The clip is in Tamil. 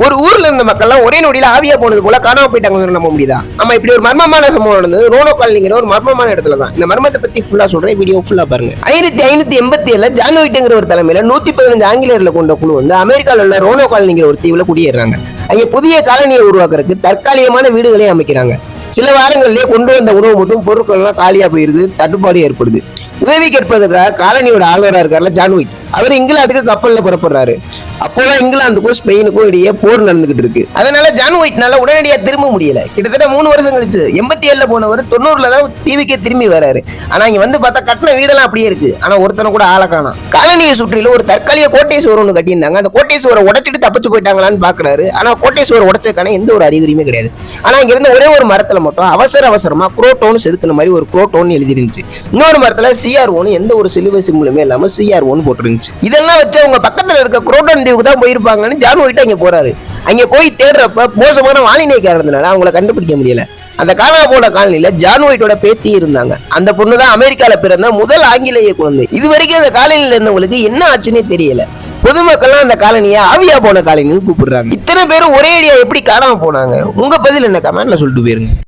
ஒரு ஊர்ல இருந்த மக்கள்லாம் ஒரே நொடியில ஆவியா போனது போல காணாம போயிட்டாங்கன்னு நம்ப முடியுதா? நம்ம இப்படி ஒரு மர்மமான சம்பவம் நடந்தது ரோனோ காலனிங்கிற ஒரு மர்மமான இடத்துல தான். இந்த மர்மத்தை பத்தி ஃபுல்லா சொல்றேன், வீடியோ ஃபுல்லா பாருங்க. 1587 ஜான் ஒயிட்ங்கிற ஒரு தலைமையில 115 ஆங்கிலேயர்ல கொண்ட குழு வந்து அமெரிக்கால உள்ள ரோனோ காலனிங்கிற ஒரு தீவுல குடியேறாங்க. அங்க புதிய காலனியை உருவாக்குறதுக்கு தற்காலிகமான வீடுகளை அமைக்கிறாங்க. சில வாரங்களிலேயே கொண்டு வந்த உணவு மட்டும் பொருட்கள் எல்லாம் காலியா போயிருது, தட்டுப்பாடு ஏற்படுது. உதவி கேட்பதற்காக காலனியோட ஆளுநரா இருக்காருல ஜான் ஒயிட், அவர் இங்கிலாந்துக்கு கப்பல்ல புறப்படுறாரு. அப்போதான் இங்கிலாந்துக்கும் ஸ்பெயினுக்கும் இடையே போர் நடந்துகிட்டு இருக்கு. அதனால ஜான் ஒயிட்னால உடனடியா திரும்ப முடியல. கிட்டத்தட்ட 3 வருஷம் கழிச்சு 87 போனவர் 90ல தான் தீவுக்கே திரும்பி வராரு. ஆனா இங்க வந்து பார்த்தா கட்டின வீடெல்லாம் அப்படியே இருக்கு. ஆனா ஒருத்தனை கூட ஆள காணோம். காலனியை சுற்றில ஒரு தற்காலிக கோட்டை சுவர் ஒன்று கட்டியிருந்தாங்க. அந்த கோட்டை சுவரை உடைச்சிட்டு தப்பிச்சு போயிட்டாங்களான்னு பாக்குறாரு. ஆனா கோட்டை சுவர் உடைச்சதுக்கான எந்த ஒரு அறிகுறியுமே கிடையாது. ஆனா இங்க இருந்த ஒரே ஒரு மரத்துல மட்டும் அவசரமா குரோட்டோன்னு செதுக்கின மாதிரி ஒரு குரோட்டோன்னு எழுதி இருந்துச்சு. இன்னொரு மரத்துல CR1 எந்த ஒரு சிலுவை சிம்பலுமே இல்லாம CR1 போட்டுருந்துச்சு. இதெல்லாம் வச்சு அவங்க பக்கத்துல இருக்க குரோட்டோன் தீவுக்கு தான் போயிருப்பாங்கன்னு ஜான் ஒயிட் அங்க போறாரு. அங்க போய் தேடுறப்ப மோசமான வானிலை காரணத்தினால அவங்களை கண்டுபிடிக்க முடியல. அந்த காணாம போன காலனில ஜான் ஒயிட்டோட பேத்தி இருந்தாங்க. அந்த பொண்ணு தான் அமெரிக்கால பிறந்த முதல் ஆங்கிலேய குழந்தை. இது வரைக்கும் அந்த காலனில இருந்தவங்களுக்கு என்ன ஆச்சுன்னே தெரியல. பொதுமக்கள்லாம் அந்த காலனியை ஆவியா போன காலனின்னு கூப்பிடுறாங்க. இத்தனை பேரும் ஒரே அடியா எப்படி காணாம போனாங்க? உங்க பதில் என்ன? கமெண்ட்ல சொல்லிட்டு போயிருங்க.